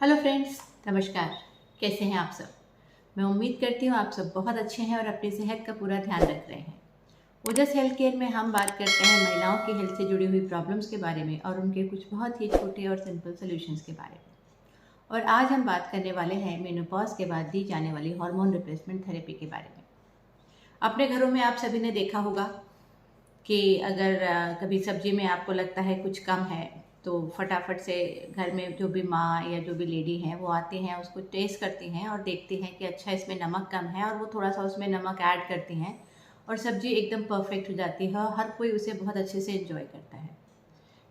Hello friends, नमस्कार। कैसे हैं आप सब? मैं उम्मीद करती हूँ आप सब बहुत अच्छे हैं और अपनी सेहत का पूरा ध्यान रख रहे हैं। ओजस हेल्थ केयर में हम बात करते हैं महिलाओं की हेल्थ से जुड़ी हुई प्रॉब्लम्स के बारे में और उनके कुछ बहुत ही छोटे और सिंपल सॉल्यूशंस के बारे में। और आज हम बात करने वाले हैं मेनोपॉज के बाद दी जाने वाली हार्मोन रिप्लेसमेंट थेरेपी के बारे में। अपने घरों में आप सभी ने देखा होगा कि अगर कभी सब्जी में आपको लगता है कुछ कम है तो फटाफट से घर में जो भी माँ या जो भी लेडी हैं वो आती हैं, उसको टेस्ट करती हैं और देखती हैं कि अच्छा इसमें नमक कम है, और वो थोड़ा सा उसमें नमक ऐड करती हैं और सब्जी एकदम परफेक्ट हो जाती है और हर कोई उसे बहुत अच्छे से एंजॉय करता है।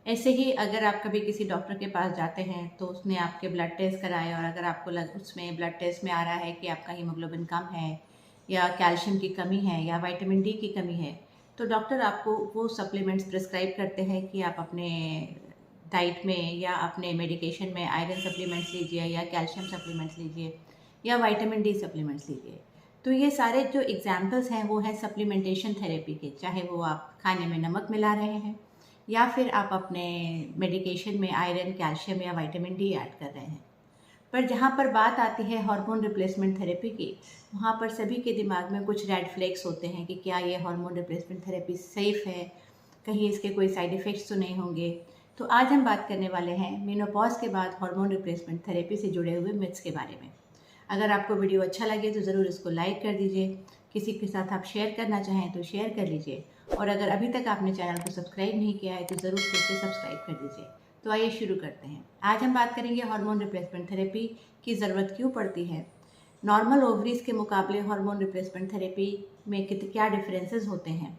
ऐसे ही अगर आप कभी किसी डॉक्टर के पास जाते हैं तो उसने आपके ब्लड टेस्ट कराए और अगर आपको उसमें ब्लड टेस्ट में आ रहा है कि आपका हीमोग्लोबिन कम है या कैल्शियम की कमी है या विटामिन डी की कमी है, तो डॉक्टर आपको वो सप्लीमेंट्स प्रिस्क्राइब करते हैं कि आप अपने डाइट में या अपने मेडिकेशन में आयरन सप्लीमेंट्स लीजिए या कैल्शियम सप्लीमेंट्स लीजिए या विटामिन डी सप्लीमेंट्स लीजिए। तो ये सारे जो एग्जाम्पल्स हैं वो हैं सप्लीमेंटेशन थेरेपी के, चाहे वो आप खाने में नमक मिला रहे हैं या फिर आप अपने मेडिकेशन में आयरन, कैल्शियम या विटामिन डी ऐड कर रहे हैं। पर जहाँ पर बात आती है हार्मोन रिप्लेसमेंट थेरेपी की, वहाँ पर सभी के दिमाग में कुछ रेड फ्लैग्स होते हैं कि क्या ये हार्मोन रिप्लेसमेंट थेरेपी सेफ़ है, कहीं इसके कोई साइड इफ़ेक्ट्स तो नहीं होंगे। तो आज हम बात करने वाले हैं मेनोपॉज के बाद हार्मोन रिप्लेसमेंट थेरेपी से जुड़े हुए मिथ्स के बारे में। अगर आपको वीडियो अच्छा लगे तो ज़रूर इसको लाइक कर दीजिए, किसी के साथ आप शेयर करना चाहें तो शेयर कर लीजिए, और अगर अभी तक आपने चैनल को सब्सक्राइब नहीं किया है तो ज़रूर फिर से सब्सक्राइब कर दीजिए। तो आइए शुरू करते हैं। आज हम बात करेंगे हार्मोन रिप्लेसमेंट थेरेपी की ज़रूरत क्यों पड़ती है, नॉर्मल ओवरीज के मुकाबले हार्मोन रिप्लेसमेंट थेरेपी में क्या डिफरेंसेस होते हैं,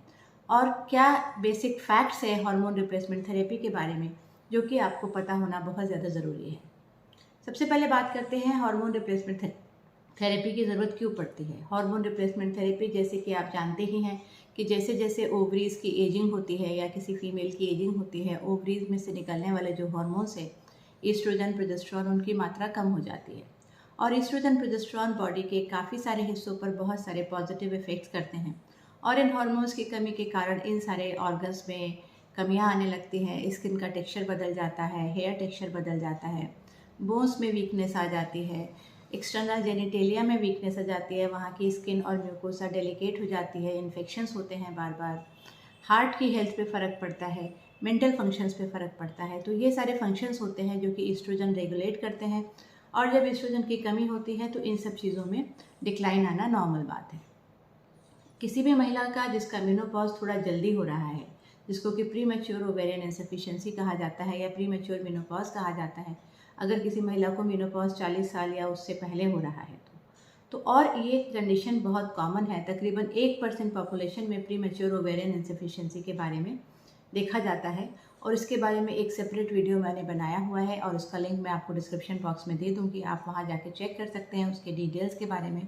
और क्या बेसिक फैक्ट्स है हार्मोन रिप्लेसमेंट थेरेपी के बारे में जो कि आपको पता होना बहुत ज़्यादा ज़रूरी है। सबसे पहले बात करते हैं हार्मोन रिप्लेसमेंट थेरेपी की ज़रूरत क्यों पड़ती है। हार्मोन रिप्लेसमेंट थेरेपी, जैसे कि आप जानते ही हैं कि जैसे जैसे ओवरीज की एजिंग होती है या किसी फीमेल की एजिंग होती है, ओवरीज में से निकलने वाले जो हार्मोन्स है ईस्ट्रोजन, प्रोजेस्टेरॉन, उनकी मात्रा कम हो जाती है। और ईस्ट्रोजन, प्रोजेस्टेरॉन बॉडी के काफ़ी सारे हिस्सों पर बहुत सारे पॉजिटिव इफ़ेक्ट्स करते हैं, और इन हार्मोन्स की कमी के कारण इन सारे ऑर्गन्स में कमियां आने लगती हैं। स्किन का टेक्सचर बदल जाता है, हेयर टेक्सचर बदल जाता है, बोन्स में वीकनेस आ जाती है, एक्सटर्नल जेनिटेलिया में वीकनेस आ जाती है, वहाँ की स्किन और म्यूकोसा डेलिकेट हो जाती है, इन्फेक्शंस होते हैं बार बार, हार्ट की हेल्थ पे फ़र्क पड़ता है, मेंटल फंक्शंस पे फ़र्क पड़ता है। तो ये सारे फंक्शंस होते हैं जो कि ईस्ट्रोजन रेगुलेट करते हैं, और जब ईस्ट्रोजन की कमी होती है तो इन सब चीज़ों में डिक्लाइन आना नॉर्मल बात है। किसी भी महिला का जिसका मेनोपॉज थोड़ा जल्दी हो रहा है, जिसको कि प्री मैच्योर ओवेरियन इनसफिशिएंसी कहा जाता है या प्री मैच्योर मेनोपॉज कहा जाता है, अगर किसी महिला को मेनोपॉज 40 साल या उससे पहले हो रहा है तो और ये कंडीशन बहुत कॉमन है। तकरीबन 1% पॉपुलेशन में प्री मैच्योर ओवेरियन इनसफिशिएंसी के बारे में देखा जाता है, और इसके बारे में एक सेपरेट वीडियो मैंने बनाया हुआ है और उसका लिंक मैं आपको डिस्क्रिप्शन बॉक्स में दे दूँगी, आप वहाँ जाके चेक कर सकते हैं उसके डिटेल्स के बारे में।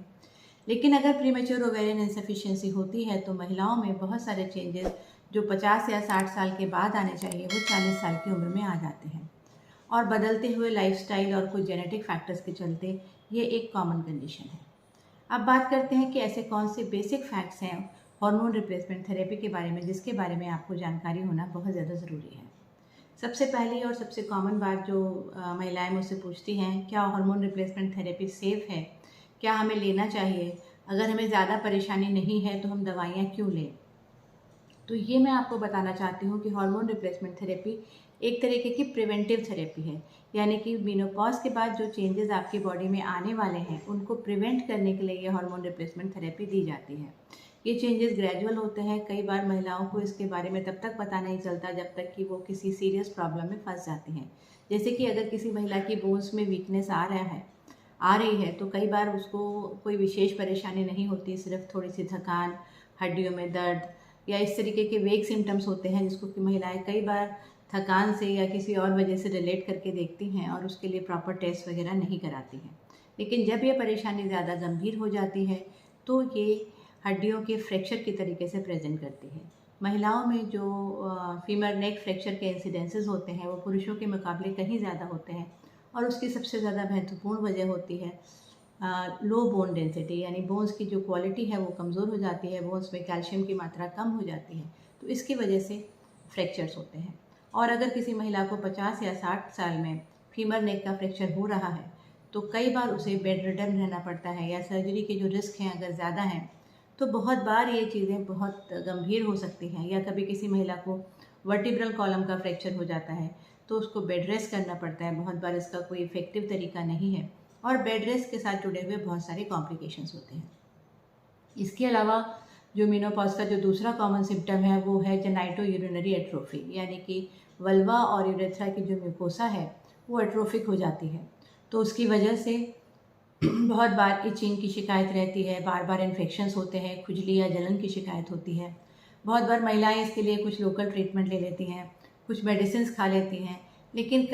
लेकिन अगर प्रीमेच्योर ओवेरियन इनसफिशिएंसी होती है तो महिलाओं में बहुत सारे चेंजेस जो 50 या 60 साल के बाद आने चाहिए वो 40 साल की उम्र में आ जाते हैं, और बदलते हुए लाइफस्टाइल और कुछ जेनेटिक फैक्टर्स के चलते ये एक कॉमन कंडीशन है। अब बात करते हैं कि ऐसे कौन से बेसिक फैक्ट्स हैं हार्मोन रिप्लेसमेंट थेरेपी के बारे में जिसके बारे में आपको जानकारी होना बहुत ज़्यादा ज़रूरी है। सबसे पहली और सबसे कॉमन बात जो महिलाएं मुझसे पूछती हैं, क्या हार्मोन रिप्लेसमेंट थेरेपी सेफ़ है, क्या हमें लेना चाहिए, अगर हमें ज़्यादा परेशानी नहीं है तो हम दवाइयाँ क्यों लें। तो ये मैं आपको बताना चाहती हूँ कि हार्मोन रिप्लेसमेंट थेरेपी एक तरीके की प्रिवेंटिव थेरेपी है, यानी कि मेनोपॉज के बाद जो चेंजेस आपकी बॉडी में आने वाले हैं उनको प्रिवेंट करने के लिए ये हार्मोन रिप्लेसमेंट थेरेपी दी जाती है। ये चेंजेस ग्रेजुअल होते हैं, कई बार महिलाओं को इसके बारे में तब तक पता नहीं चलता जब तक कि वो किसी सीरियस प्रॉब्लम में फंस जाती हैं। जैसे कि अगर किसी महिला की बोन्स में वीकनेस आ रही है तो कई बार उसको कोई विशेष परेशानी नहीं होती, सिर्फ थोड़ी सी थकान, हड्डियों में दर्द या इस तरीके के वेग सिम्टम्स होते हैं जिसको कि महिलाएं कई बार थकान से या किसी और वजह से रिलेट करके देखती हैं और उसके लिए प्रॉपर टेस्ट वगैरह नहीं कराती हैं। लेकिन जब ये परेशानी ज़्यादा गंभीर हो जाती है तो ये हड्डियों के फ्रैक्चर की तरीके से प्रेजेंट करती है। महिलाओं में जो फीमर नेक फ्रैक्चर के इंसिडेंसेस होते हैं वो पुरुषों के मुकाबले कहीं ज़्यादा होते हैं, और उसकी सबसे ज़्यादा महत्वपूर्ण वजह होती है लो बोन डेंसिटी, यानी बोन्स की जो क्वालिटी है वो कमज़ोर हो जाती है, बोन्स में कैल्शियम की मात्रा कम हो जाती है, तो इसकी वजह से फ्रैक्चर्स होते हैं। और अगर किसी महिला को 50 या 60 साल में फीमर नेक का फ्रैक्चर हो रहा है तो कई बार उसे बेड रिडन रहना पड़ता है, या सर्जरी के जो रिस्क हैं अगर ज़्यादा हैं तो बहुत बार ये चीज़ें बहुत गंभीर हो सकती हैं। या कभी किसी महिला को वर्टिब्रल कॉलम का फ्रैक्चर हो जाता है तो उसको बेड रेस्ट करना पड़ता है। बहुत बार इसका कोई इफ़ेक्टिव तरीका नहीं है और बेड रेस्ट के साथ जुड़े हुए बहुत सारे कॉम्प्लिकेशंस होते हैं। इसके अलावा जो मेनोपॉज का जो दूसरा कॉमन सिम्टम है वो है जेनाइटो यूरिनरी एट्रोफी, यानी कि वल्वा और यूरेथ्रा की जो म्यूकोसा है वो एट्रोफिक हो जाती है। तो उसकी वजह से बहुत बार इचिंग की शिकायत रहती है, बार बार इन्फेक्शंस होते हैं, खुजली या जलन की शिकायत होती है। बहुत बार महिलाएं इसके लिए कुछ लोकल ट्रीटमेंट ले लेती हैं, कुछ मेडिसिन खा लेती हैं, लेकिन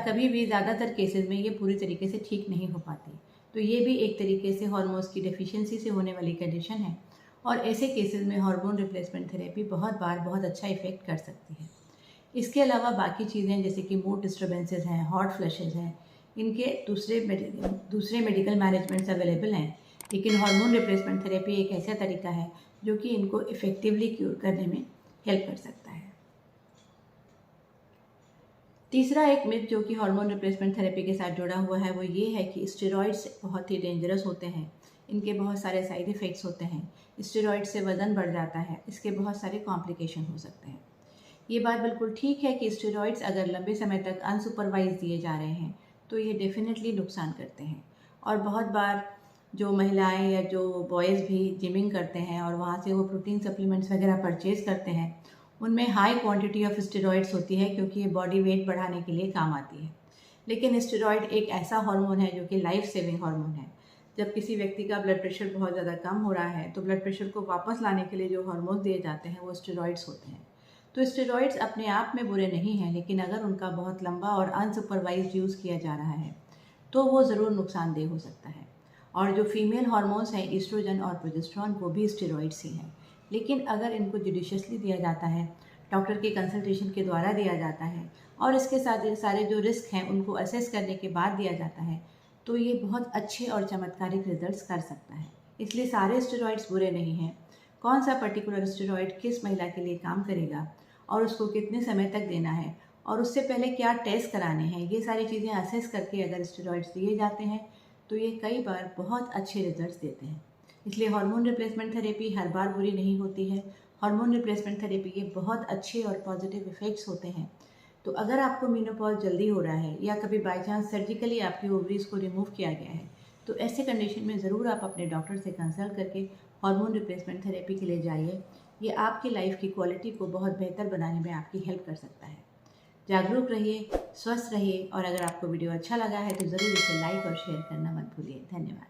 कभी भी ज़्यादातर केसेस में ये पूरी तरीके से ठीक नहीं हो पाती। तो ये भी एक तरीके से हार्मोन्स की डेफिशिएंसी से होने वाली कंडीशन है और ऐसे केसेस में हार्मोन रिप्लेसमेंट थेरेपी बहुत बार बहुत अच्छा इफेक्ट कर सकती है। इसके अलावा बाकी चीज़ें जैसे कि मूड डिस्टर्बेंसेस हैं, हॉट फ्लशेज हैं, इनके दूसरे मेडिकल मैनेजमेंट्स अवेलेबल हैं, लेकिन हार्मोन रिप्लेसमेंट थेरेपी एक ऐसा तरीका है जो कि इनको इफ़ेक्टिवली क्योर करने में हेल्प कर सकता है। तीसरा एक मिथ जो कि हार्मोन रिप्लेसमेंट थेरेपी के साथ जुड़ा हुआ है वो ये है कि स्टेरॉइड्स बहुत ही डेंजरस होते हैं, इनके बहुत सारे साइड इफ़ेक्ट्स होते हैं, स्टेरॉइड से वज़न बढ़ जाता है, इसके बहुत सारे कॉम्प्लिकेशन हो सकते हैं। ये बात बिल्कुल ठीक है कि स्टेरॉइड्स अगर लंबे समय तक अनसुपरवाइज दिए जा रहे हैं तो ये डेफिनेटली नुकसान करते हैं। और बहुत बार जो महिलाएं या जो बॉयज़ भी जिमिंग करते हैं और वहाँ से वो प्रोटीन सप्लीमेंट्स वगैरह परचेज़ करते हैं, उनमें हाई क्वांटिटी ऑफ स्टेरॉइड्स होती है क्योंकि ये बॉडी वेट बढ़ाने के लिए काम आती है। लेकिन स्टेरॉइड एक ऐसा हार्मोन है जो कि लाइफ सेविंग हार्मोन है। जब किसी व्यक्ति का ब्लड प्रेशर बहुत ज़्यादा कम हो रहा है तो ब्लड प्रेशर को वापस लाने के लिए जो हार्मोन दिए जाते हैं वो स्टेरॉइड्स होते हैं। तो स्टेरॉइड्स अपने आप में बुरे नहीं हैं, लेकिन अगर उनका बहुत लंबा और अनसुपरवाइज्ड यूज़ किया जा रहा है तो वो ज़रूर नुकसानदेह हो सकता है। और जो फीमेल हार्मोन्स हैं ईस्ट्रोजन और प्रोजेस्टेरॉन वो भी स्टेरॉइड्स ही हैं, लेकिन अगर इनको जुडिशियसली दिया जाता है, डॉक्टर की कंसल्टेशन के द्वारा दिया जाता है और इसके साथ सारे जो रिस्क हैं उनको असेस करने के बाद दिया जाता है तो ये बहुत अच्छे और चमत्कारिक रिजल्ट्स कर सकता है। इसलिए सारे स्टेरॉइड्स बुरे नहीं हैं। कौन सा पर्टिकुलर स्टेरॉइड किस महिला के लिए काम करेगा और उसको कितने समय तक देना है और उससे पहले क्या टेस्ट कराने हैं, ये सारी चीज़ें असेस करके अगर स्टेरॉइड्स दिए जाते हैं तो ये कई बार बहुत अच्छे रिजल्ट्स देते हैं। इसलिए हार्मोन रिप्लेसमेंट थेरेपी हर बार बुरी नहीं होती है। हार्मोन रिप्लेसमेंट थेरेपी के बहुत अच्छे और पॉजिटिव इफ़ेक्ट्स होते हैं। तो अगर आपको मेनोपॉज जल्दी हो रहा है या कभी बाई चांस सर्जिकली आपकी ओवरीज को रिमूव किया गया है तो ऐसे कंडीशन में ज़रूर आप अपने डॉक्टर से कंसल्ट करके हार्मोन रिप्लेसमेंट थेरेपी के लिए जाइए। ये आपकी लाइफ की क्वालिटी को बहुत बेहतर बनाने में आपकी हेल्प कर सकता है। जागरूक रहिए, स्वस्थ रहिए और अगर आपको वीडियो अच्छा लगा है तो ज़रूर इसे लाइक और शेयर करना मत भूलिए। धन्यवाद।